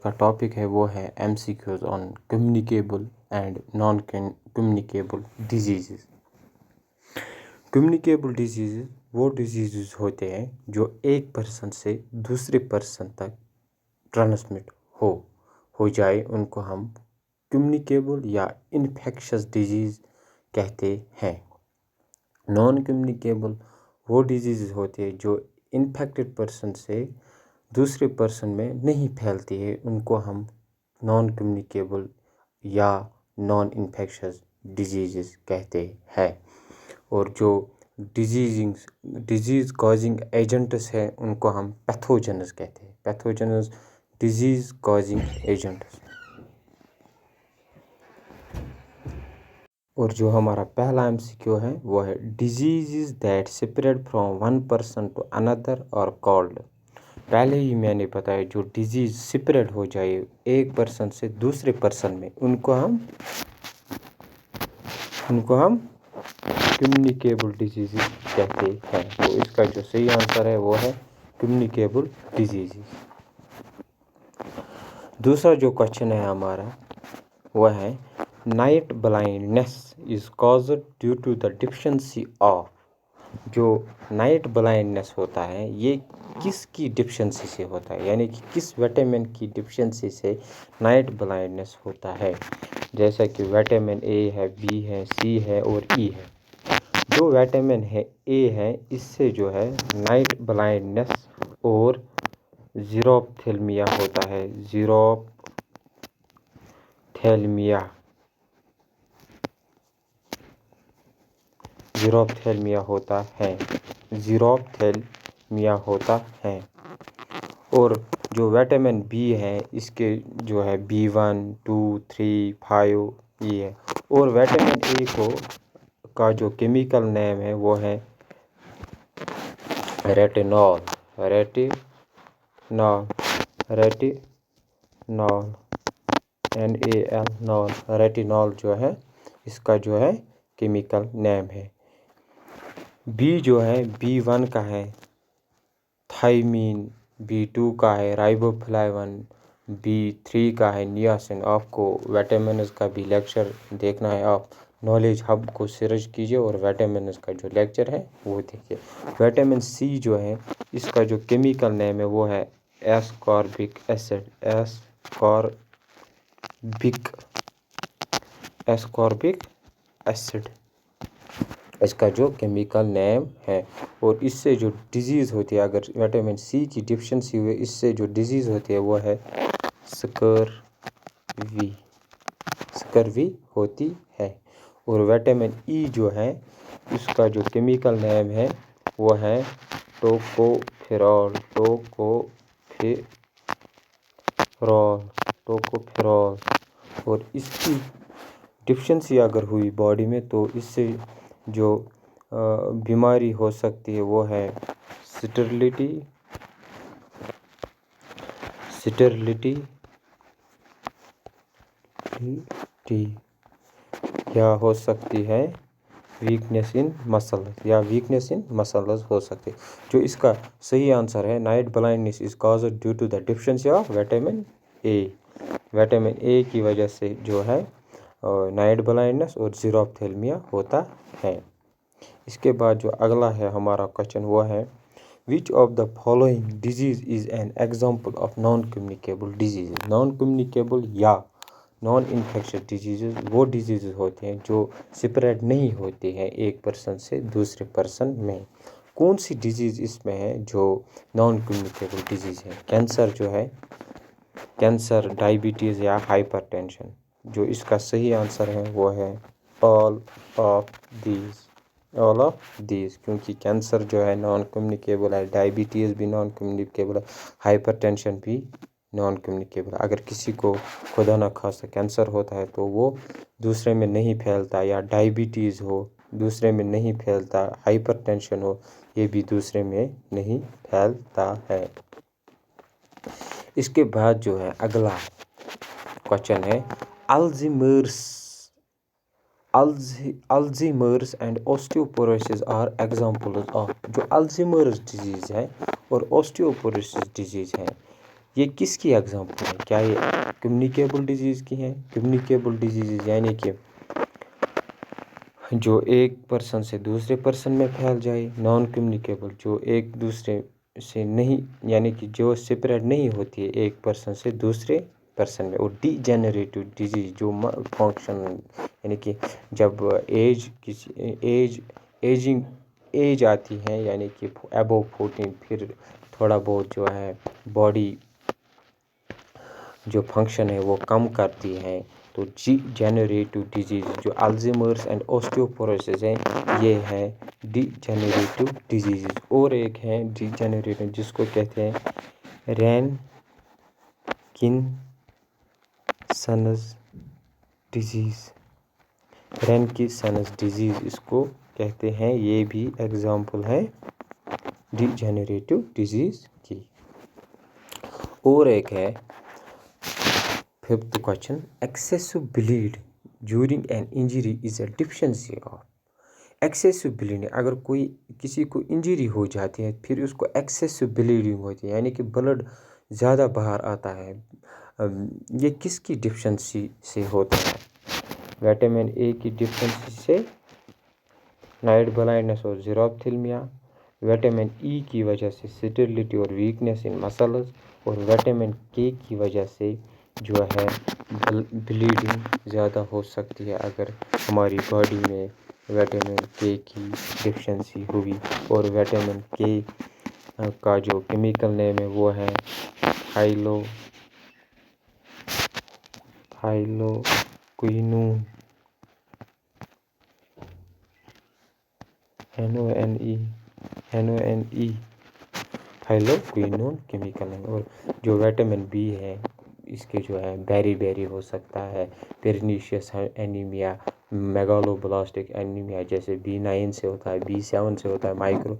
کا ٹاپک ہے وہ ہے MCQs on communicable and non communicable diseases. Communicable diseases وہ ڈیزیزز ہوتے ہیں جو ایک پرسن سے دوسرے پرسن تک ٹرانسمٹ ہو جائے، ان کو ہم کمیونیکیبل یا انفیکشس ڈیزیز کہتے ہیں۔ نان کمیونیکیبل وہ ڈیزیزز ہوتے ہیں جو انفیکٹڈ پرسن سے دوسرے پرسن میں نہیں پھیلتی ہے، ان کو ہم نان کمیونیکیبل یا نان انفیکشس ڈیزیزز کہتے ہیں۔ اور جو ڈیزیز کازنگ ایجنٹس ہیں ان کو ہم پیتھوجنز کہتے ہیں، پیتھوجنز ڈیزیز کازنگ ایجنٹس۔ اور جو ہمارا پہلا MCQ ہے وہ ہے diseases that spread from one person to اندر اور کالڈ۔ پہلے ہی میں نے بتایا جو ڈیزیز اسپریڈ ہو جائے ایک پرسن سے دوسرے پرسن میں، ان کو ہم کمیونیکیبل ڈیزیزز کہتے ہیں۔ تو اس کا جو صحیح آنسر ہے وہ ہے کمیونیکیبل ڈیزیزز۔ دوسرا جو کوشچن ہے ہمارا وہ ہے night blindness is caused due to the deficiency of. جو نائٹ بلائنڈنس ہوتا ہے یہ کس کی ڈیفیشنسی سے ہوتا ہے، یعنی کہ کس وٹامن کی ڈیفیشنسی سے نائٹ بلائنڈنس ہوتا ہے۔ جیسا کہ وٹامن اے ہے، بی ہے، سی ہے اور ای ہے۔ جو وٹامن ہے اے ہے اس سے جو ہے نائٹ بلائنڈنس اور زیروپتھیلمیا ہوتا ہے، زیروپتھیلمیا ہوتا ہے۔ اور جو وٹامن بی ہے اس کے جو ہے B1 2 3 5 یہ ہے۔ اور وٹامن اے کا جو کیمیکل نیم ہے وہ ہے ریٹینول، ریٹینول جو ہے اس کا جو ہے کیمیکل نیم ہے۔ بی جو ہے B1 کا ہے تھائمین، B2 کا ہے رائبوفلاون، B3 کا ہے نیاسین۔ آپ کو وٹامنز کا بھی لیکچر دیکھنا ہے، آپ نالج ہب کو سرچ کیجئے اور وٹامنز کا جو لیکچر ہے وہ دیکھیے۔ وٹامن سی جو ہے اس کا جو کیمیکل نیم ہے وہ ہے ایسکاربک ایسڈ، اس کا جو کیمیکل نیم ہے۔ اور اس سے جو ڈیزیز ہوتی ہے، اگر وٹامن سی کی ڈیفیشنسی ہوئی اس سے جو ڈیزیز ہوتی ہے وہ ہے سکروی ہوتی ہے۔ اور وٹامن ای جو ہے اس کا جو کیمیکل نیم ہے وہ ہے ٹوکوفیرول، اور اس کی ڈیفیشنسی اگر ہوئی باڈی میں تو اس سے جو بیماری ہو سکتی ہے وہ ہے سٹیرلٹی یا ہو سکتی ہے ویکنیس ان مسلز ہو سکتی ہے۔ جو اس کا صحیح آنسر ہے night blindness is caused due to the deficiency of vitamin A. Vitamin A کی وجہ سے جو ہے نائٹ بلائنڈنس اور زیروپتھیلمیا ہوتا ہے۔ اس کے بعد جو اگلا ہے ہمارا کوشچن وہ ہے which of the following disease is an example of non communicable disease. Naan communicable یا نان انفیکشس ڈیزیزز وہ ڈیزیزز ہوتے ہیں جو سپریڈ نہیں ہوتے ہیں ایک پرسن سے دوسرے پرسن میں۔ کون سی ڈیزیز اس میں ہے جو نان کمیونیکیبل ڈیزیز ہے؟ کینسر جو ہے، کینسر، ڈائبٹیز یا ہائپر ٹینشن۔ جو اس کا صحیح آنسر ہے وہ ہے آل آف دیز، کیونکہ کینسر جو ہے نان کمیونیکیبل ہے، ڈائبٹیز بھی نان کمیونیکیبل ہے، ہائپر ٹینشن بھی نان کمیونیکیبل ہے۔ اگر کسی کو خدا نخواستہ کینسر ہوتا ہے تو وہ دوسرے میں نہیں پھیلتا، یا ڈائبٹیز ہو دوسرے میں نہیں پھیلتا، ہائپر ٹینشن ہو یہ بھی دوسرے میں نہیں پھیلتا ہے۔ اس کے بعد جو ہے اگلا کوشچن ہے الزیمرز اینڈ اوسٹیوپوروسس آر ایگزامپلز آف۔ جو الزیمرز ڈیزیز ہے اور اوسٹیوپوروسس ڈیزیز ہے یہ کس کی ایگزامپل ہے؟ کیا یہ کمیونیکیبل ڈیزیز کی ہیں؟ کمیونیکیبل ڈیزیز یعنی کہ جو ایک پرسن سے دوسرے پرسن میں پھیل جائے. نان کمیونیکیبل جو ایک دوسرے سے نہیں یعنی کہ جو سپریڈ نہیں ہوتی ہے ایک پرسن سے دوسرے پرسن میں. اور ڈی جنریٹو ڈیزیز جو فنکشن یعنی کہ جب ایج آتی ہے یعنی کہ ابو 14 پھر تھوڑا بہت جو ہے باڈی جو فنکشن ہے وہ کم کرتی ہے. تو ڈی جنریٹو ڈیزیز جو الزیمرس اینڈ اوسٹیوپوروسس ہیں یہ ہے ڈی جنریٹو ڈیزیز. اور ایک ہے ڈی جنریٹو جس کو کہتے ہیں رینکینسنز ڈیزیز. رینکینسنز ڈیزیز اس کو کہتے ہیں. یہ بھی ایگزامپل ہے ڈی جنریٹو ڈیزیز کی. اور ایک ہے 5th question excessive bleed during an injury is a deficiency of. Excessive bleeding اگر کسی کو انجری ہو جاتی ہے پھر اس کو ایکسیسو بلیڈنگ ہوتی ہے یعنی کہ بلڈ زیادہ باہر آتا ہے. یہ کس کی ڈیفیشنسی سے ہوتا ہے؟ وٹامن اے کی ڈیفیشنسی سے، نائٹ بلائنڈنس اور زیروپتھلمیا. وٹامن ای کی وجہ سے اسٹیرلٹی اور ویکنیس ان مسلز. اور وٹامن کے کی وجہ سے جو ہے بلیڈنگ زیادہ ہو سکتی ہے اگر ہماری باڈی میں وٹامن کے کی ڈیفیشنسی ہوئی. اور وٹامن کے کا جو کیمیکل نیم ہے وہ ہے ہائلوکوینون. NONE ہائلوکوینون کیمیکل نیم. اور جو وٹامن بی ہے اس کے جو ہے بیری ہو سکتا ہے، پرنیشیس اینیمیا، میگالو بلاسٹک اینیمیا جیسے B9 سے ہوتا ہے، B7 سے ہوتا ہے، مائکرو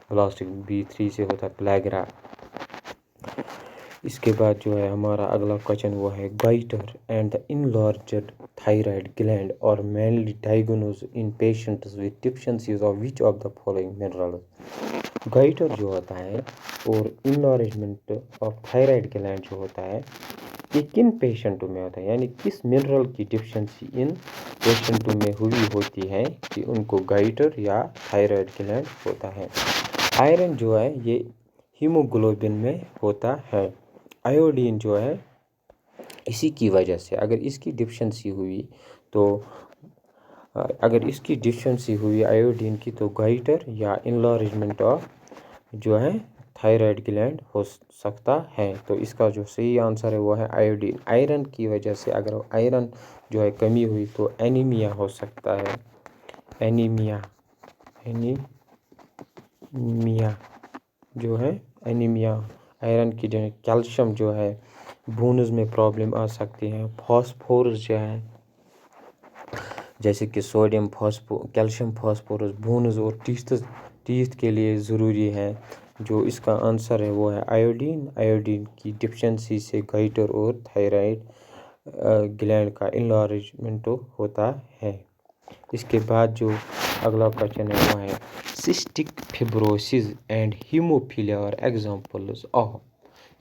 بلاسٹک B3 سے ہوتا ہے، پلیگرا. اس کے بعد جو ہے ہمارا اگلا کوشچن وہ ہے goitre and the enlarged thyroid gland are mainly diagnose in patients with deficiencies of which of the following minerals. Goitre جو ہوتا ہے اور انلارجمنٹ آف تھائرائڈ گلینڈ جو ہوتا ہے یہ کن پیشنٹوں میں ہوتا ہے یعنی کس منرل کی ڈیفیشنسی ان پیشنٹوں میں ہوئی ہوتی ہے کہ ان کو گائٹر یا تھائرائڈ گلینڈ ہوتا ہے. آئرن جو ہے یہ ہیموگلوبن میں ہوتا ہے. آیوڈین جو ہے اسی کی وجہ سے اگر اس کی ڈیفیشنسی ہوئی تو آیوڈین کی تو گائٹر یا انلارجمنٹ آف جو ہے تھائرائڈ گلینڈ ہو سکتا ہے. تو اس کا جو صحیح آنسر ہے وہ ہے آیوڈین. آئرن کی وجہ سے اگر آئرن جو ہے کمی ہوئی تو اینیمیا ہو سکتا ہے. اینیمیا جو ہے آئرن کی جو ہے کیلشیم جو ہے بونز میں پرابلم آ سکتی ہے. فاسفورس جو ہے جیسے کہ سوڈیم کیلشیم فاسفورس بونز اور ٹیتھ کے لیے ضروری ہے. جو اس کا آنسر ہے وہ ہے آیوڈین. آیوڈین کی ڈیفیشنسی سے گائٹر اور تھائرائڈ گلینڈ کا انلارجمنٹ ہوتا ہے. اس کے بعد جو اگلا کوشچن ہے وہ ہے سسٹک فیبروسس اینڈ ہیموفیلیا اور ایگزامپلز آف.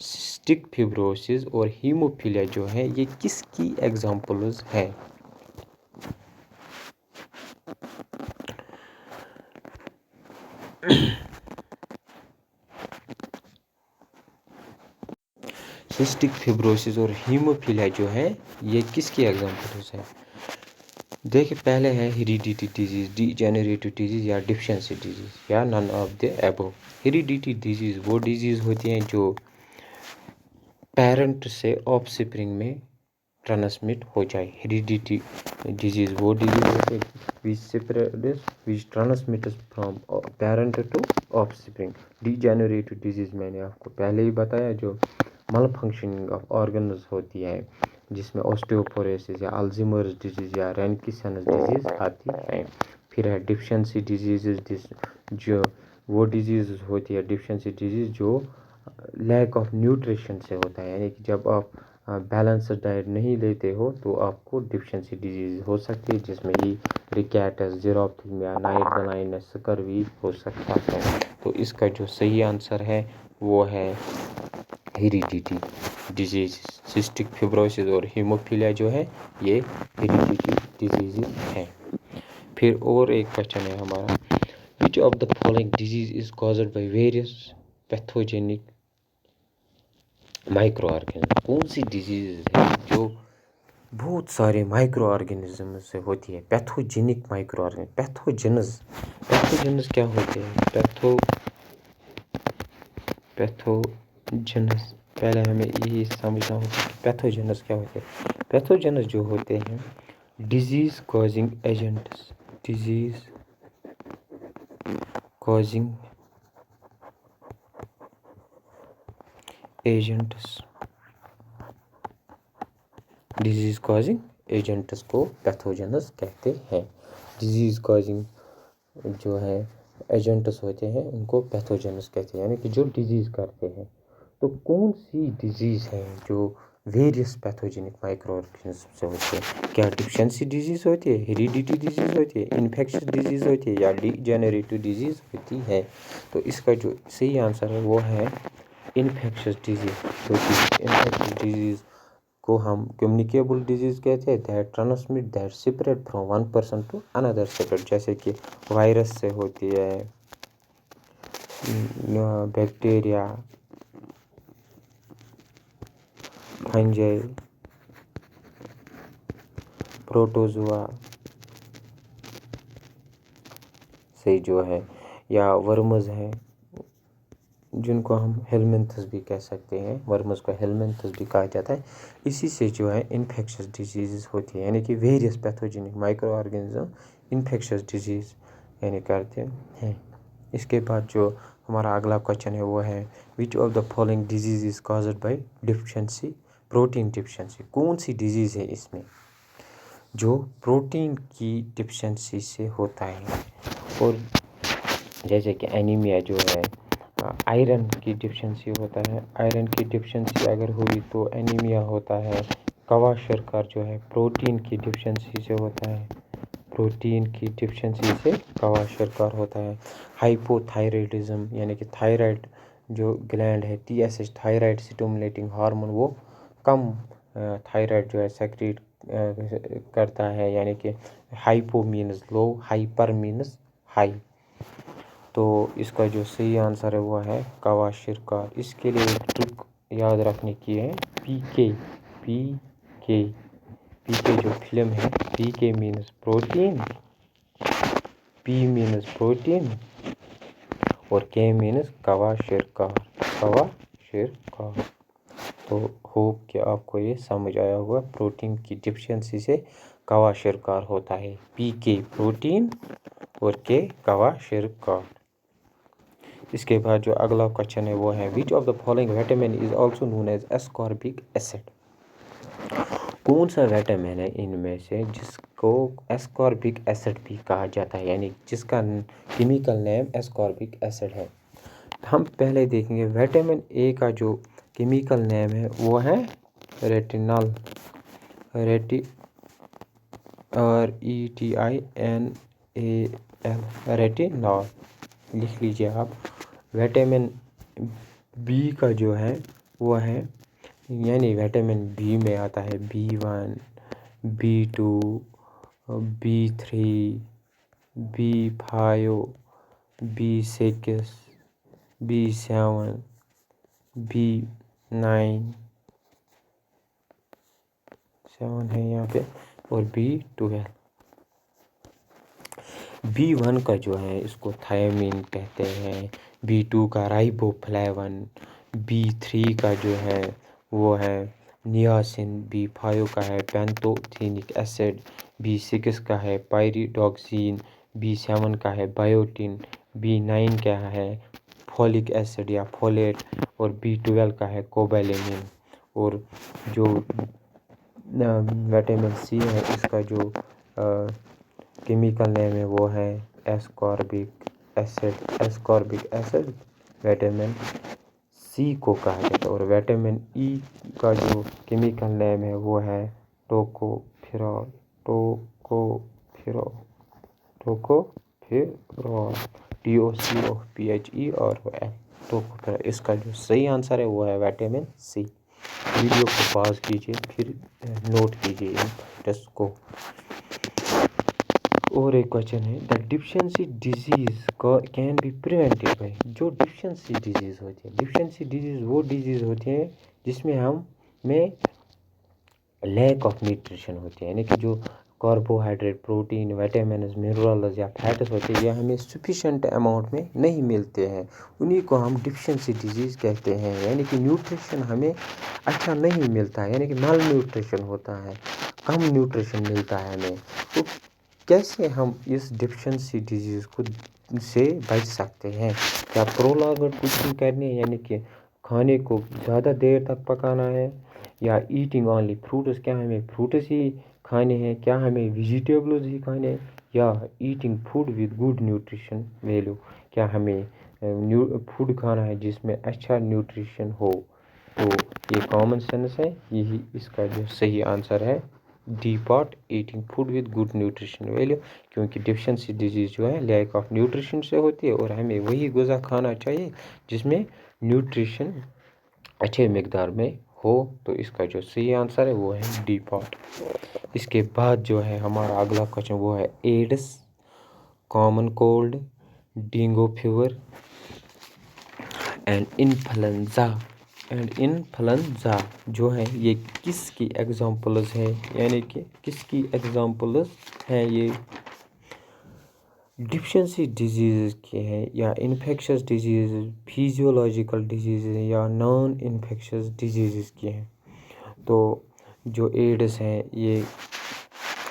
سسٹک فیبروسس اور ہیموفیلیا جو ہے یہ کس کی ایگزامپلز ہے؟ سسٹک فیبروسس اور ہیموفیلیا جو ہے یہ کس کی ایگزامپلز ہے؟ دیکھیں پہلے ہے heredity disease, D generative disease یا ڈیفیشنسی ڈیزیز یا none of the above. Heredity disease وہ ڈیزیز ہوتی ہیں جو پیرنٹ سے آف سپرنگ میں ٹرانسمٹ ہو جائے. ہیریڈیٹی ڈیزیز وہ ڈیزیز ہوتے ہیں which transmits from parent to offspring. D generative disease میں نے آپ کو پہلے ہی بتایا جو مل فنکشننگ آف آرگنز ہوتی ہے جس میں اوسٹیوپوروسس یا الزیمرز ڈیزیز یا رینکینسنز ڈیزیز آتی ہے. پھر ہے ڈیفیشنسی ڈیزیز جو وہ ڈیزیز ہوتی ہے ڈیفیشنسی ڈیزیز جو لیک آف نیوٹریشن سے ہوتا ہے یعنی کہ جب آپ بیلنسڈ ڈائٹ نہیں لیتے ہو تو آپ کو ڈیفیشنسی ڈیزیز ہو سکتی ہے جس میں یہ ریکیٹس، زیروپتھلمیا، نائٹ بلائنڈنس، اسکروی ہو سکتا ہے. تو اس کا جو صحیح آنسر ہے وہ ہے हेरिडिटी डिजीज, सिस्टिक फिब्रोसिस और हीमोफीलिया जो है ये हेरिडिटी डिजीज हैं। फिर और एक क्वेश्चन है हमारा, विच of the following disease is caused by various pathogenic micro organism? कौन सी डिजीज है जो बहुत सारे माइक्रो ऑर्गेनिज्म से होती है? पैथोजेनिक माइक्रो ऑर्गेनिज्म, पैथोजेनस क्या होते हैं? पैथोजेनस पहले हमें यही समझना होगा कि पैथोजेनस क्या होते हैं। पैथोजेनस जो होते हैं disease causing agents, disease causing agents को पैथोजेनस कहते हैं। डिजीज कॉजिंग जो है एजेंट्स होते हैं उनको पैथोजेनस कहते हैं, यानी कि जो डिजीज करते हैं। तो कौन सी डिजीज है जो वेरियस पैथोजेनिक माइक्रो ऑर्गेनिज्म से होती है? क्या डिफिशिएंसी डिजीज होती है, हेरिडिटी डिजीज होती है, इन्फेक्शियस डिजीज होती है या डिजेनरेटिव डिजीज होती है? तो इसका जो सही आंसर है वो है इन्फेक्शियस डिजीज। तो इन्फेक्शियस डिजीज को हम कम्युनिकेबल डिजीज कहते हैं, that transmit that spread from one person to another spread, जैसे कि वायरस से होती है, बैक्टीरिया, फंजाई, प्रोटोजुआ से जो है, या वर्मस हैं जिनको हम हेलमिंथस भी कह सकते हैं, वर्मस को हेलमिंथस भी कहा जाता है। इसी से जो है इन्फेक्शियस डिजीज़ होती है, यानी कि various pathogenic micro organism infectious disease यानी करते हैं। इसके बाद जो हमारा अगला क्वेश्चन है वो है, which of the following disease is caused by deficiency, protein deficiency? कौन सी डिजीज़ है इसमें जो प्रोटीन की डिफिशिएंसी से होता है? और जैसे कि एनीमिया जो है, आयरन की डिफिशिएंसी होता है, आयरन की डिफिशिएंसी अगर हुई तो एनीमिया होता है। क्वाशरकर जो है प्रोटीन की डिफिशिएंसी से होता है, प्रोटीन की डिफिशिएंसी से क्वाशरकर होता है। हाइपोथायराइडिज्म यानी कि थायराइड जो ग्लैंड है, TSH थायराइड स्टिमुलेटिंग हार्मोन, वो कम थायराइड जो है सेक्रेट करता है, यानी कि hypo means low, hyper means high. तो इसका जो सही आंसर है वो है क्वाशरकर। इसके लिए एक ट्रिक याद रखने की है, पीके जो फिल्म है, PK means protein, P means protein और के मीन्स क्वाशरकर। तो होप कि आपको ये समझ आया होगा। प्रोटीन की डिफिशिएंसी से क्वाशरकर होता है, पीके प्रोटीन और के क्वाशरकर। इसके बाद जो अगला क्वेश्चन है वो है, which of the following vitamin is also known as ascorbic acid? कौन सा विटामिन है इनमें से जिसको एस्कॉर्बिक एसिड भी कहा जाता है, यानी जिसका केमिकल नेम एस्कॉर्बिक एसिड है? हम पहले देखेंगे विटामिन ए का जो केमिकल नेम है वो है रेटिनॉल, रेटिनॉल लिख लीजिए आप। विटामिन बी का जो है वो है, यानी विटामिन बी में आता है B1, B2, B3, B5, B6, B7, B9 7 है यहाँ पे, और B12। B1 का जो है इसको थायमीन कहते हैं, B2 का राइबोफ्लेविन, B3 का जो है वो है नियासिन, B5 का है पैंथोथेनिक एसिड, B6 का है पायरिडॉक्सिन, B7 का है बायोटिन, B9 का है फोलिक एसिड या फोलेट, और B12 का है कोबालेमिन। और जो विटामिन सी है इसका जो केमिकल नेम है वो है एस्कॉर्बिक एसिड विटामिन सी को कहा जाता है। और विटामिन ई का जो केमिकल नेम है वो है टोकोफेरॉल, TOCOPHEROL, TOCOPHEROL। तो फिर इसका जो सही आंसर है वो है विटामिन सी। वीडियो को पॉज कीजिए, फिर नोट कीजिए इन टेस्ट को। और एक क्वेश्चन है, the deficiency disease can be prevented by. जो डिफिशियंसी डिजीज़ होती है, डिफिशियंसी डिजीज़ वो डिजीज़ होती है जिसमें हमें लैक ऑफ न्यूट्रिशन होती है, यानी कि जो कार्बोहाइड्रेट, प्रोटीन, विटामिन, मिनरल्स या फैट्स होते हैं, ये हमें सफिशेंट अमाउंट में नहीं मिलते हैं, उन्हीं को हम डिफिशियंसी डिजीज़ कहते हैं। यानी कि न्यूट्रिशन हमें अच्छा नहीं मिलता है, यानी कि माल न्यूट्रिशन होता है, कम न्यूट्रिशन मिलता है हमें। तो कैसे हम इस डिफिशियंसी डिजीज़ को से बच सकते हैं? क्या प्रोलॉन्ग्ड कुकिंग करनी है, यानी कि खाने को ज़्यादा देर तक पकाना है, या ईटिंग ओनली फ्रूट्स, क्या हमें फ्रूट्स ही खाने हैं, क्या हमें वेजिटेबल्स ही खाने हैं, या eating food with good nutrition value, क्या हमें फूड खाना है जिसमें अच्छा न्यूट्रिशन हो। तो ये कॉमन सेंस है, यही इसका जो सही आंसर है D part, eating food with good nutrition value. क्योंकि डिफिशियंसी डिजीज़ जो है लैक ऑफ न्यूट्रिशन से होती है, और हमें वही ग़िज़ा खाना चाहिए जिसमें न्यूट्रिशन अच्छे मिकदार में हो। तो इसका जो सही आंसर है वो है डी पार्ट। इसके बाद जो है हमारा अगला क्वेश्चन वो है AIDS, common cold, dengue fever and influenza जो है ये किसकी एग्जांपल्स है, यानी कि किसकी एग्जांपल्स हैं ये डिफिशियंसी डिजीज़ के हैं, या इन्फेक्शस डिजीज़, फिजियोलॉजिकल डिजीज़ या नॉन इन्फेक्शस डिजीज़ के हैं। तो जो एड्स हैं ये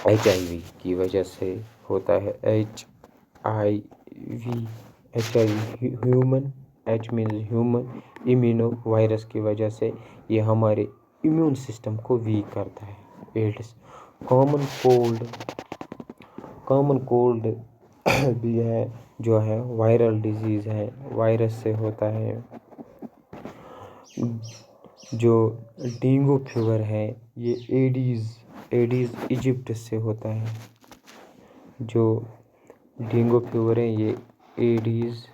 HIV की वजह से होता है। HIV human, H means human, immuno virus की वजह से ये हमारे इम्यून सिस्टम को वीक करता है एड्स। कॉमन कोल्ड भी है, जो है वायरल डिजीज़ है, वायरस से होता है। जो डेंगू फीवर है ये एडीज़ इजिप्ट से होता है। जो डेंगू फीवर है ये एडीज़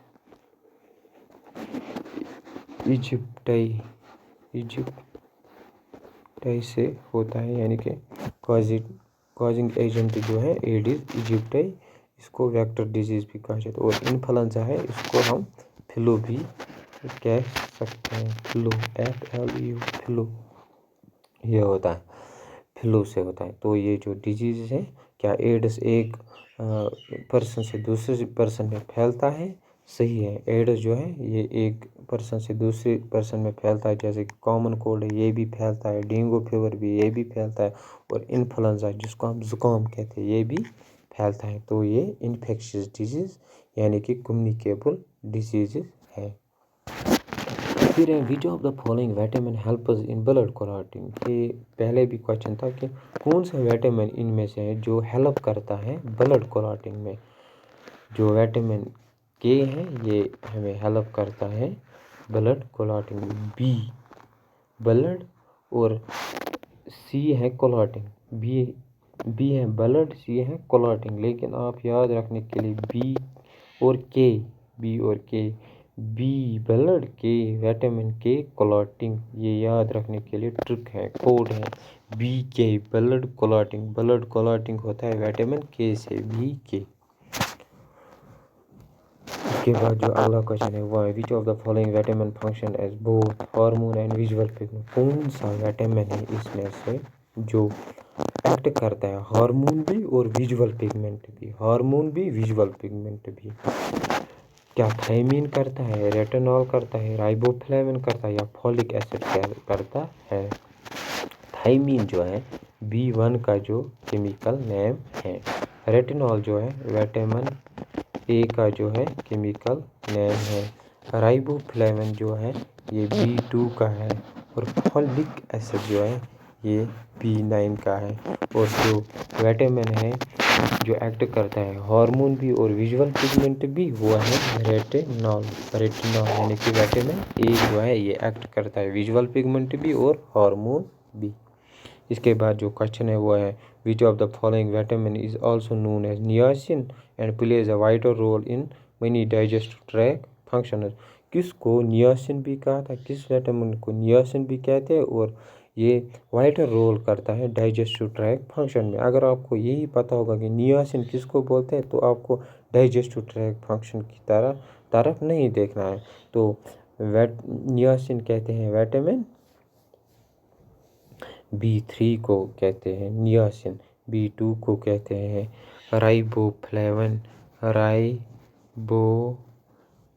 इजिप्टाई से होता है, यानी कि कॉजिंग एजेंट जो है एडीज़ इजिप्टाई, इसको वेक्टर डिजीज़ भी कहा जाता है। और इन्फ्लुएंजा है, इसको हम फ्लू भी कह सकते हैं। फ्लू FLU फ्लू ये होता है, फ्लू से होता है। तो ये जो डिजीज़ है, क्या एड्स एक पर्सन से दूसरे पर्सन में फैलता है? सही है, एड्स जो है ये एक पर्सन से दूसरे पर्सन में फैलता है, जैसे कॉमन कोल्ड है ये भी फैलता है, डेंगू फीवर भी ये भी फैलता है, और इन्फ्लुएंजा जिसको हम ज़ुकाम कहते हैं ये भी फैलता है। तो ये इन्फेक्शियस डिजीज़ यानी कि कम्युनिकेबल डिजीज़ है। फिर है which of the following vitamin helps in blood clotting. ये पहले भी क्वेश्चन था कि कौन सा विटामिन इनमें से है जो हेल्प करता है ब्लड क्लॉटिंग में। जो विटामिन के है ये हमें हेल्प करता है ब्लड क्लॉटिंग, बी ब्लड, और सी है क्लॉटिंग। बी है ब्लड, सी है क्लॉटिंग। लेकिन आप याद रखने के लिए बी और के बी ब्लड, के विटामिन के क्लॉटिंग, ये याद रखने के लिए ट्रिक है, कोड है बी के ब्लड क्लॉटिंग होता है विटामिन के से, बी के। उसके बाद जो अगला क्वेश्चन है वो है which of the following vitamin function as both hormone and visual pigment. कौन सा विटामिन है इसमें से जो एक्ट करता है हार्मोन भी और विजुअल पिगमेंट भी, विजुअल पिगमेंट भी। क्या थायमीन करता है, रेटिनॉल करता है, राइबोफ्लेविन करता है, या फॉलिक एसिड करता है। थायमीन जो है B1 का जो केमिकल नेम है, रेटिनॉल जो है विटामिन ए का जो है केमिकल नेम है, राइबोफ्लेविन जो है ये B2 का है, और फॉलिक एसिड जो है ये B9 का है। और जो विटामिन है जो एक्ट करता है हार्मोन भी और विजुअल पिगमेंट भी, वो है रेटिनॉल यानी कि विटामिन ए जो है ये एक्ट करता है विजुअल पिगमेंट भी और हार्मोन भी। इसके बाद जो क्वेश्चन है वो है which of the following vitamin is also known as niacin and plays a vital role in many digestive tract function. किस को नियासिन भी कहा था, किस विटामिन को नियासिन भी कहते हैं, और ये वाइटल रोल करता है डाइजेस्टिव ट्रैक्ट फंक्शन में। अगर आपको यही पता होगा कि नियासिन किसको बोलते हैं, तो आपको डाइजेस्टिव ट्रैक्ट फंक्शन की तरफ नहीं देखना है। तो नियासिन कहते हैं विटामिन, B3 को कहते हैं नियासिन, B2 को कहते हैं राइबोफ्लेविन,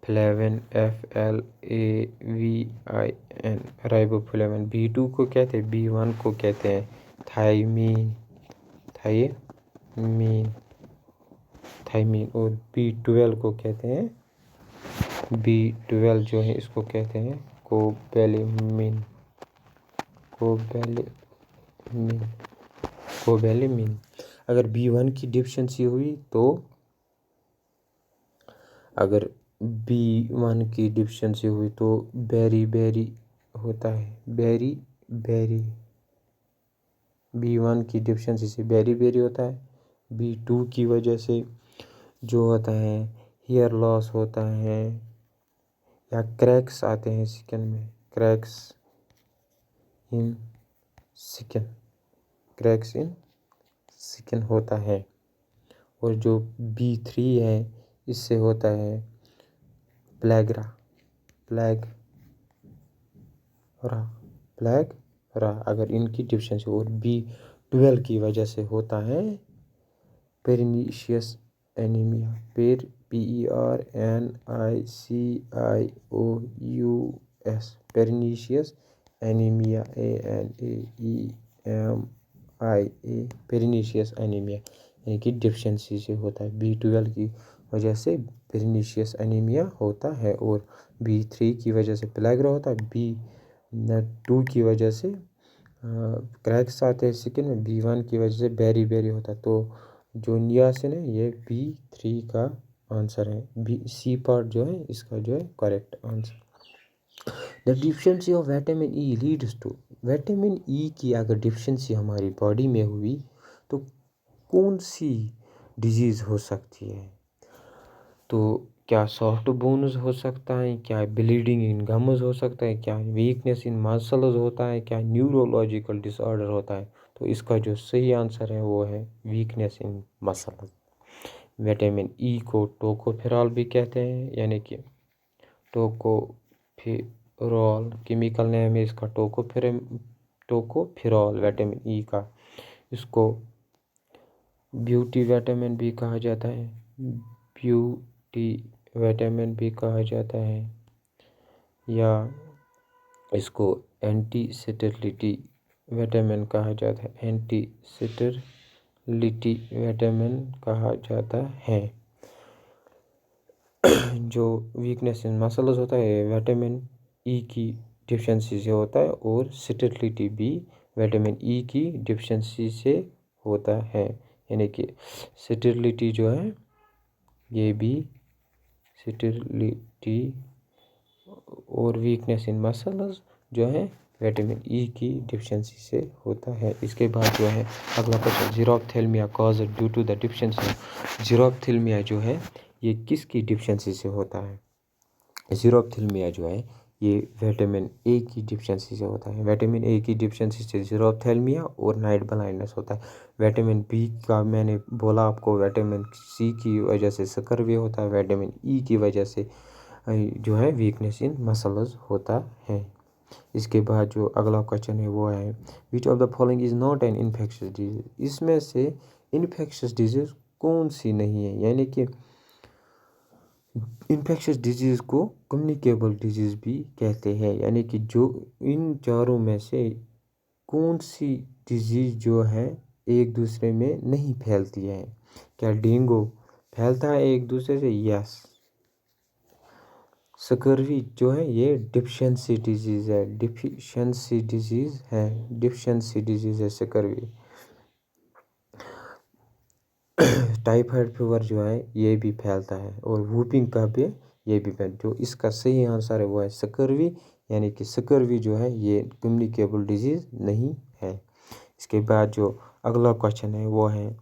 FLAVIN, राइबोफ्लेविन। B2 को कहते हैं, B1 को कहते हैं थायमीन, और B12 को कहते हैं, B12 जो है इसको कहते हैं कोबैलेमिन। अगर B1 की डिफिशिएंसी हुई तो बेरी होता है, B1 की डिफिशिएंसी से बेरी होता है। B2 की वजह से जो होता है हेयर लॉस होता है, या क्रैक्स आते हैं स्किन में, क्रैक्स इन स्किन होता है। और जो B3 है इससे होता है प्लेगरा, अगर इनकी डिफिशिएंसी। और B12 की वजह से होता है pernicious anaemia, PERNICIOUS, pernicious anaemia, ANEMIA, pernicious anaemia, यानी कि डिफिशिएंसी से होता है। B12 की वजह से पेरिनीशियस एनीमिया होता है, और B3 की वजह से प्लेगरा होता है, B2 की वजह से क्रैक्स आते हैं स्किन में, B1 की वजह से बेरी होता है। तो जो नियासिन है ये B3 का आंसर है, C पार्ट जो है इसका जो है correct answer. The deficiency of vitamin E leads to, vitamin E की अगर डिफिशिएंसी हमारी बॉडी में हुई तो कौन सी डिजीज़ हो सकती है? तो क्या सॉफ्ट बोन्स हो सकता है, क्या ब्लीडिंग इन गम्स हो सकता है, क्या वीकनेस इन मसल्स होता है, क्या न्यूरोलॉजिकल डिसऑर्डर होता है? तो इसका जो सही आंसर है वो है weakness in muscles. Vitamin E को टोकोफेरॉल भी कहते हैं, यानी कि टोकोफेरॉल केमिकल नेम है इसका टोकोफेरॉल विटामिन E का। इसको ब्यूटी विटामिन भी कहा जाता है, या इसको एंटी स्टेरिलिटी विटामिन कहा जाता है, जो वीकनेस इन मसल्स होता है विटामिन E की डिफिशिएंसी से होता है, और स्टेरिलिटी भी विटामिन E की डिफिशिएंसी से होता है, यानी कि स्टेरिलिटी जो है ये भी स्टेरिलिटी, और वीकनेस इन मसल्स जो है विटामिन E की डिफिशिएंसी से होता है। इसके बाद जो है अगला question, xerophthalmia caused due to the deficiency. Xerophthalmia जो है ये किसकी डिफिशिएंसी से होता है? ज़ीरोफ्थेल्मिया जो है ये विटामिन A की डिफिशिएंसी से होता है। विटामिन A की डिफिशिएंसी से ज़ीरोफ्थेल्मिया और नाइट ब्लाइंडनेस होता है। विटामिन B का मैंने बोला आपको, विटामिन C की वजह से स्कर्वी होता है, विटामिन E की वजह से जो है वीकनेस इन मसल्स होता है। इसके बाद जो अगला क्वेश्चन है वो है, which of the following is not an infectious disease. इसमें से इन्फेक्शियस डिजीज कौन सी नहीं है? यानी कि इन्फेक्शियस डिजीज़ को कम्युनिकेबल डिजीज़ भी कहते हैं, यानी कि जो इन चारों में से कौन सी डिजीज़ जो है एक दूसरे में नहीं फैलती है? क्या डेंगू फैलता है एक दूसरे से? यस। स्कर्वी जो है ये डिफिशिएंसी डिजीज़ है, स्कर्वी। टाइफाइड फीवर जो है ये भी फैलता है, और वूपिंग का भी ये भी फैलता है। जो इसका सही आंसर है वो है स्कर्वी, यानी कि स्कर्वी जो है ये कम्युनिकेबल डिजीज़ नहीं है। इसके बाद जो अगला क्वेश्चन है वो है,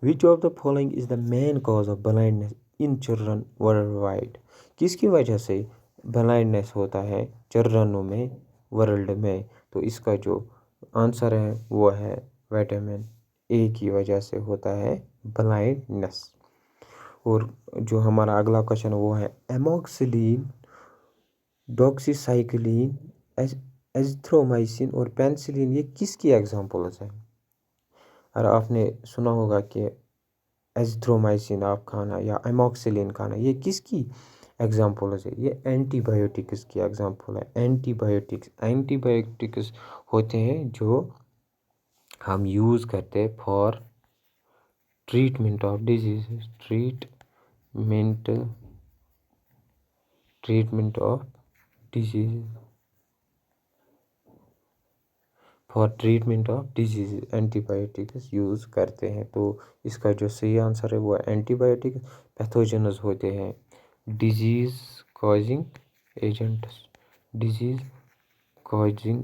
which of the following is the main cause of blindness in children world wide. किसकी वजह से ब्लाइंडनेस होता है चिल्ड्रनों में वर्ल्ड में, तो इसका जो आंसर है वो है विटामिन ए की वजह से होता है ब्लाइंडनेस। और जो हमारा अगला क्वेश्चन वो है एमोक्सिलिन, डॉक्सीसाइक्लिन, एजिथ्रोमाइसिन और पेनिसिलिन ये किसकी एग्जांपल्स हैं? और आपने सुना होगा कि एजिथ्रोमाइसिन आप खाना या एमोक्सिलिन खाना, ये किसकी एग्जांपल्स है? ये एंटीबायोटिक्स की एग्जांपल है। एंटीबायोटिक्स होते हैं जो हम यूज़ करते हैं for treatment of disease, treatment of disease, for treatment of disease antibiotics use करते हैं। तो इसका जो सही आंसर है वो एंटीबायोटिक पैथोजेनस होते हैं, disease causing agents, disease causing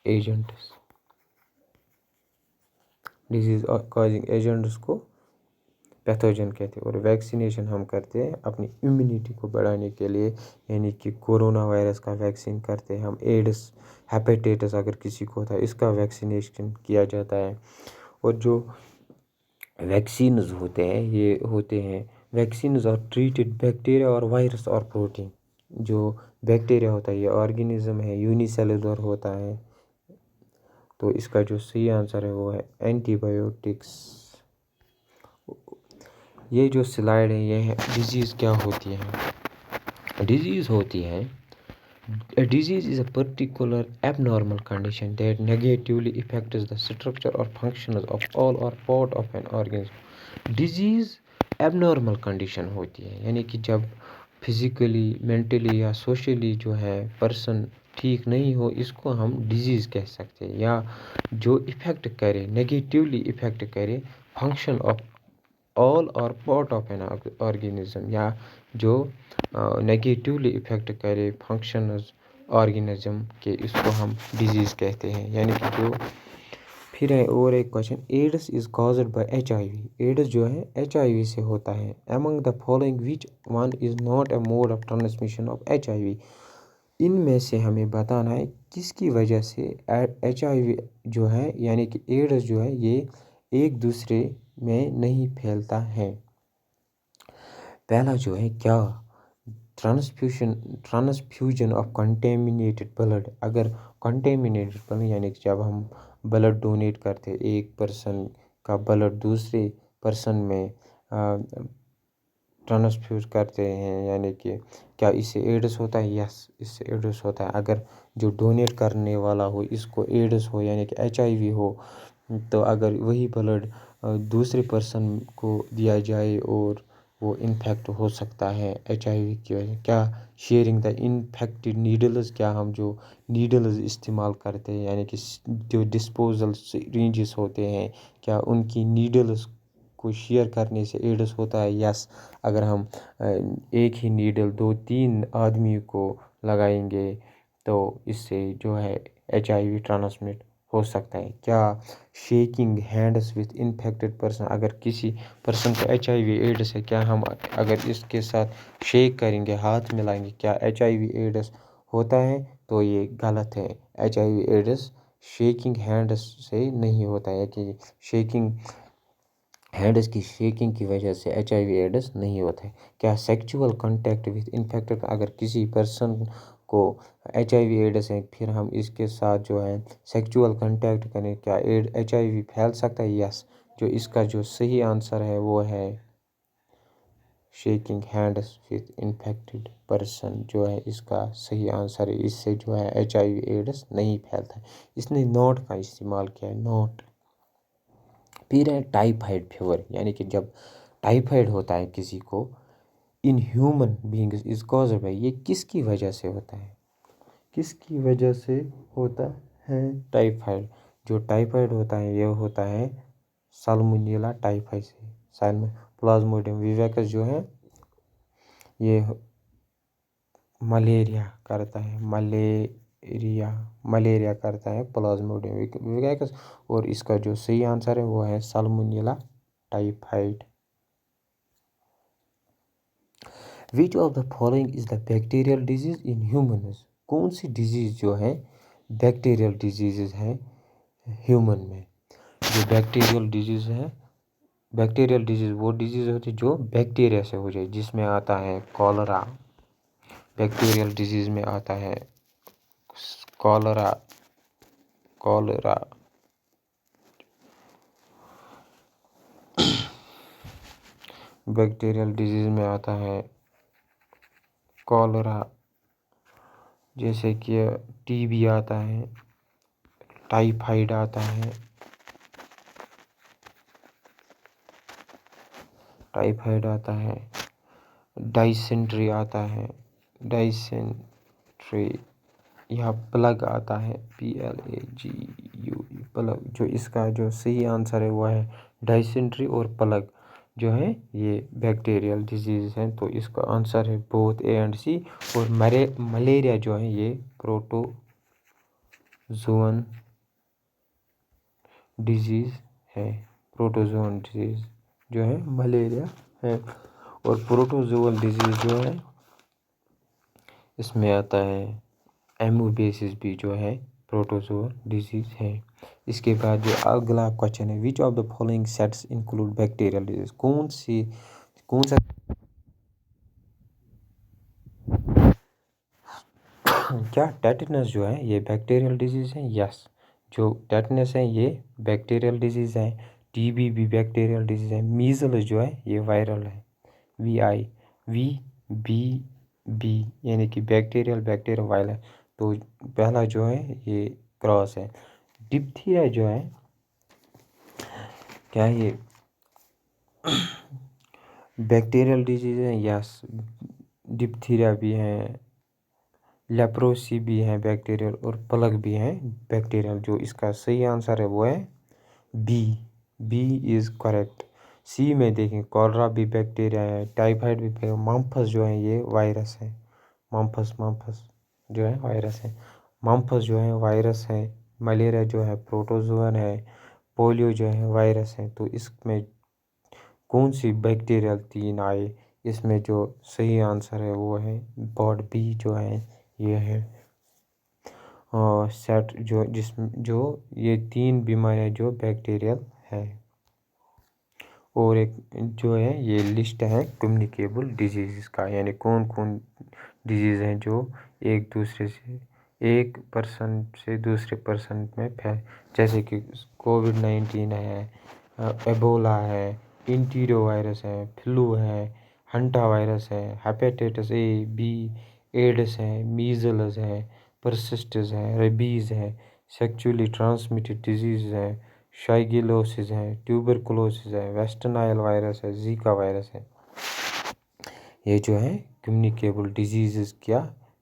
agents, disease causing agents को पैथोजन कहते हैं। और वैक्सीनेशन हम करते हैं अपनी इम्यूनिटी को बढ़ाने के लिए, यानी कि कोरोना वायरस का वैक्सीन करते हैं हम, एड्स हेपेटाइटिस अगर किसी को होता है इसका वैक्सीनेशन किया जाता है। और जो वैक्सीन्स होते हैं ये होते हैं वैक्सीन्स और ट्रीटेड बैक्टीरिया और वायरस और प्रोटीन। जो बैक्टीरिया होता है ये ऑर्गेनिज्म है, यूनिसेलुलर होता है, तो इसका जो सही आंसर है वो है एंटीबायोटिक्स। ये जो स्लाइड है ये है डिजीज़ क्या होती है। डिजीज़ होती है A disease is a particular abnormal condition that negatively affects the structure or functions of all or part of an organism. Disease abnormal condition होती है, यानी कि जब फिजिकली मेंटली या सोशली जो है पर्सन ठीक नहीं हो, इसको हम डिजीज़ कह सकते हैं। या जो इफ़ेक्ट करे, नेगेटिवली इफ़ेक्ट करे फंक्शन ऑफ ऑल और पार्ट ऑफ एन ऑर्गेनिज्म, या जो नेगेटिवली इफ़ेक्ट करे फंक्शंस ऑर्गेनिज्म के, इसको हम डिजीज़ कहते हैं। यानी कि जो फिर है और एक question, AIDS is caused by HIV। AIDS जो है HIV से होता है। Among the following which one is not a mode of transmission of HIV। इनमें से हमें बताना है किसकी वजह से HIV जो है यानी कि एड्स जो है ये एक दूसरे में नहीं फैलता है। पहला जो है क्या, ट्रांसफ्यूजन ऑफ कंटेमिनेटेड ब्लड। अगर कंटेमिनेटेड ब्लड यानी कि जब हम ब्लड डोनेट करते हैं, एक पर्सन का ब्लड दूसरे पर्सन में ट्रांसफ्यूज करते हैं, यानी कि क्या इससे एड्स होता है? यस, इससे एड्स होता है। अगर जो डोनेट करने वाला हो इसको एड्स हो यानी कि HIV हो, तो अगर वही ब्लड दूसरे पर्सन को दिया जाए और वो इन्फेक्ट हो सकता है HIV की वजह। क्या शेयरिंग द इन्फेक्टेड नीडल्स, क्या हम जो नीडल्स इस्तेमाल करते हैं यानी कि जो डिस्पोजल सिरिंजेस होते हैं, क्या उनकी नीडल्स को शेयर करने से एड्स होता है? यस, अगर हम एक ही नीडल 2-3 आदमी को लगाएंगे तो इससे जो है HIV ट्रांसमिट हो सकता है। क्या shaking hands with infected person, अगर किसी पर्सन को HIV एड्स है, क्या हम अगर इसके साथ शेक करेंगे, हाथ मिलाएंगे, क्या HIV एड्स होता है? तो ये गलत है। HIV एड्स शेकिंग हैंड्स से नहीं होता है, कि शेकिंग हैंड्स की शेकिंग की वजह से HIV एड्स नहीं होता है। क्या सेक्सुअल कांटेक्ट विथ इन्फेक्टेड, अगर किसी पर्सन को HIV एड्स है फिर हम इसके साथ जो है सेक्सुअल कांटेक्ट करें, क्या HIV फैल सकता है? यस, जो इसका जो सही आंसर है वो है shaking hands with infected person जो है इसका सही आंसर है। इससे जो है HIV एड्स नहीं फैलता है। इसने नॉट का इस्तेमाल किया है, नॉट। फिर है टाइफाइड फीवर, यानी कि जब टाइफाइड होता है किसी को in human beings is caused by, ये किसकी वजह से होता है? किसकी वजह से होता है टाइफाइड? जो टाइफाइड होता है ये होता है साल्मोनेला टाइफाइड से। प्लाज्मोडियम विवेकस जो है ये मलेरिया करता है, मलेरिया करता है प्लाज्मोडियम विवेकस। और इसका जो सही आंसर है वो है salmonella typhoid. Which of the following is the bacterial disease in humans, کون سی ڈیزیز جو ہے بیکٹیریل ڈیزیزز ہیں ہیومن میں؟ جو بیکٹیریل ڈیزیز ہے، بیکٹیریل ڈیزیز وہ ڈیزیز ہوتی ہے جو بیکٹیریا سے ہو جائے، جس میں آتا ہے کالرا، بیکٹیریل ڈیزیز میں آتا ہے کالرا، بیکٹیریل ڈیزیز میں آتا ہے کالرا، جیسے کہ ٹی بی آتا ہے، ٹائیفائڈ آتا ہے، ڈائسنٹری آتا ہے، یا پلگ آتا ہے، PLAGU، پلگ، جو اس کا جو صحیح آنسر ہے وہ ہے ڈائسنٹری اور پلگ جو ہے یہ بیکٹیریل ڈیزیز ہیں، تو اس کا آنسر ہے بوتھ A and C۔ اور ملیریا جو ہے یہ پروٹوزوئن ڈیزیز ہے، پروٹوزوئن ڈیزیز جو ہے ملیریا ہے، اور پروٹوزوئل ڈیزیز جو ہے اس میں آتا ہے ایموبیسس بھی جو ہے پروٹوزوئل ڈیزیز ہے۔ اس کے بعد جو اگلا کویشچن ہے، which of the following sets include bacterial disease, کون سا کیا ٹیٹنس جو ہے یہ بیکٹیریل ڈیزیز ہے؟ یس، جو ٹیٹنس ہے یہ بیکٹیریل ڈیزیز ہے، ٹی بی بھی بیکٹیریل ڈیزیز ہے، میزلز جو ہے یہ وائرل ہے، VIVB یعنی کہ بیکٹیریل وائرل ہے، تو پہلا جو ہے یہ کراس ہے۔ ڈپتھیریا جو ہے کیا یہ بیکٹیریل ڈیزیز ہے؟ یس، ڈپتھیریا بھی ہے، لیپروسی بھی ہے بیکٹیریل، اور پلگ بھی ہے بیکٹیریل، جو اس کا صحیح آنسر ہے وہ ہے بی از کریکٹ۔ سی میں دیکھیں کالرا بھی بیکٹیریا ہے، ٹائیفائڈ بھی بیکٹیریا، ممپھس جو ہے یہ وائرس ہے، ممپھس جو ہے وائرس ہے، ممپھس جو ہے وائرس ہے، ملیریا جو ہے پروٹوزوئن ہے، پولیو جو ہے وائرس ہے، تو اس میں کون سی بیکٹیریل 3 آئے؟ اس میں جو صحیح آنسر ہے وہ ہے پارٹ بی جو ہے یہ ہے سیٹ، جو یہ 3 بیماریاں جو بیکٹیریل ہے۔ اور ایک جو ہے یہ لسٹ ہے کمیونیکیبل ڈیزیز کا، یعنی کون ڈیزیز ہیں جو ایک پرسن سے دوسرے پرسن میں جیسے کہ کووڈ-19 ہے، ایبولا ہے، انٹیرو وائرس ہے، فلو ہے، ہنٹا وائرس ہے، ہیپیٹائٹس A B، ایڈس ہے، میزلز ہے، پرسسٹس ہے، ریبیز ہے، سیکچولی ٹرانسمیٹڈ ڈیزیز ہے، شائگیلوسس ہے، ٹیوبرکلوسس ہے، ویسٹ نائل وائرس ہے، زیکا وائرس ہے۔ یہ جو ہے کمیونیکیبل ڈیزیزز کیا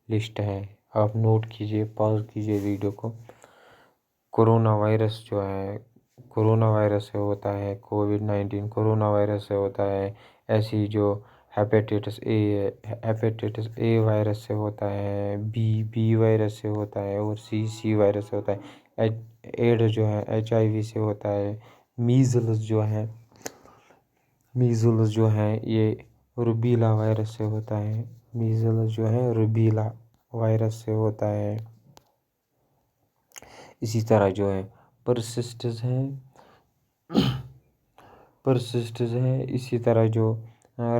لسٹ ہے، آپ نوٹ کیجئے، پاز کیجئے ویڈیو کو۔ کرونا وائرس جو ہے کرونا وائرس سے ہوتا ہے، کووڈ-19 کرونا وائرس سے ہوتا ہے، ایسی جو ہیپیٹائٹس A وائرس سے ہوتا ہے، بی وائرس سے ہوتا ہے، اور سی وائرس سے ہوتا ہے، ایڈس جو ہے HIV سے ہوتا ہے، میزلز جو ہے یہ روبیلا وائرس سے ہوتا ہے، میزلز جو ہے روبیلا وائرس سے ہوتا ہے۔ اسی طرح جو ہے پرسسٹس ہے، اسی طرح جو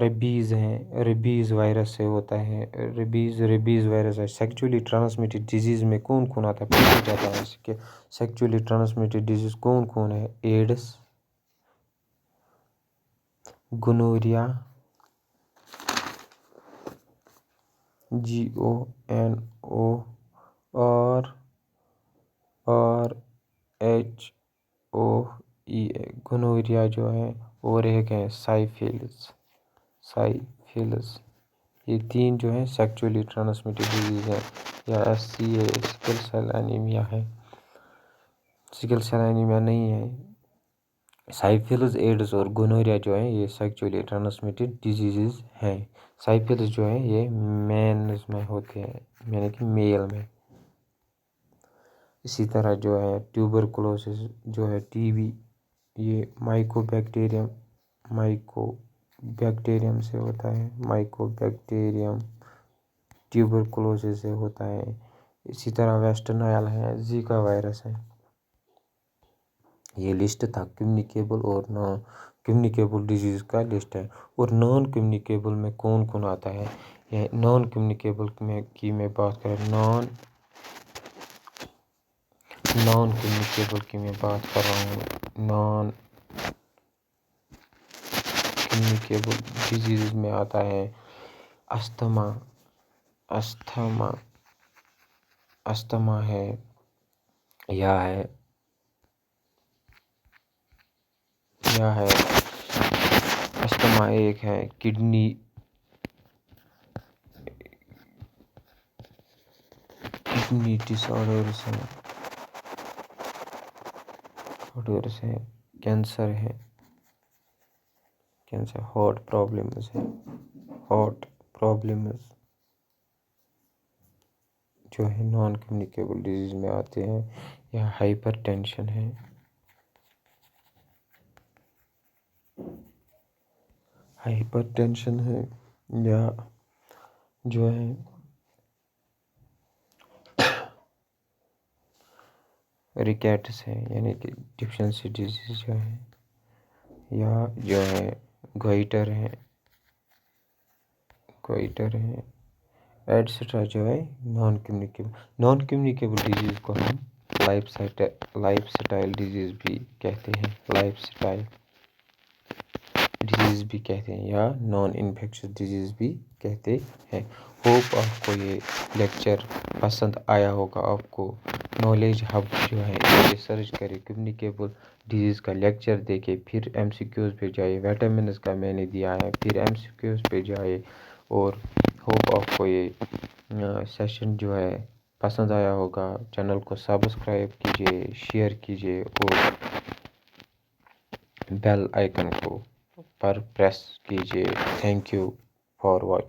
ریبیز ہے، ریبیز وائرس سے ہوتا ہے، ریبیز وائرس ہے۔ سیکچولی ٹرانسمیٹڈ ڈیزیز میں کون آتا ہے؟ پوچھا جاتا ہے اس کے سیکچولی ٹرانسمیٹڈ ڈیزیز کون ہے؟ ایڈس، گونوریا، GONORRHOEA گونوریا جو ہے، اور ایک ہے سائفلس، یہ 3 جو ہیں سیکچولی ٹرانسمیٹڈ ڈیزیز ہے، یا SCA سکل سیل انیمیا ہے، سکل سیل انیمیا نہیں ہے۔ سائفلس، ایڈس اور گونوریا جو ہیں یہ سیکچولی ٹرانسمیٹڈ ڈیزیزز ہیں۔ سائفلس جو ہیں یہ مینز میں ہوتے ہیں، یعنی کہ میل میں۔ اسی طرح جو ہے ٹیوبرکلوسس جو ہے TB، یہ بیکٹیریم سے ہوتا ہے، مائکو بیکٹیریم ٹیوبرکلوسس سے ہوتا ہے. اسی طرح ویسٹ نائل ہے، زیکا وائرس ہے. یہ لسٹ تھا کمیونیکیبل اور نان کمیونیکیبل ڈیزیز کا لسٹ ہے. اور نان کمیونیکیبل میں کون کون آتا ہے؟ یہ نان کمیونیکیبل میں بات کریں، نان کمیونیکیبل کی میں بات کر رہا ہوں. نان کمیونیکیبل ڈیزیز میں آتا ہے استھما ہے، یا ہے استھما. ایک ہے کڈنی ڈس آرڈرز ہے، کینسر ہے، ہارٹ پرابلمز جو ہے نان کمیونیکیبل ڈیزیز میں آتے ہیں. یا ہائپر ٹینشن ہے، یا جو ہے ریکیٹس ہے، یعنی کہ ڈفشنسی ڈیزیز جو ہے. یا جو ہے گوئٹر ہے ایٹسٹرا جو ہے نان کمیونیکیبل ڈیزیز کو ہم لائف سٹائل ڈیزیز بھی کہتے ہیں، یا نان انفیکشس ڈیزیز بھی کہتے ہیں. ہوپ آپ کو یہ لیکچر پسند آیا ہوگا. آپ کو نالج ہب جو ہے یہ سرچ کرے، کمیونیکیبل ڈیزیز کا لیکچر دیکھے، پھر ایم سی کیوز پہ جائے. ویٹامنز کا میں نے دیا ہے، پھر ایم سی کیوز پہ جائے. اور ہوپ آپ کو یہ سیشن جو ہے پسند آیا ہوگا. چینل کو سبسکرائب کیجیے، شیئر کیجیے اور بیل آئیکن کو پر پریس کیجیے. Thank you for watching.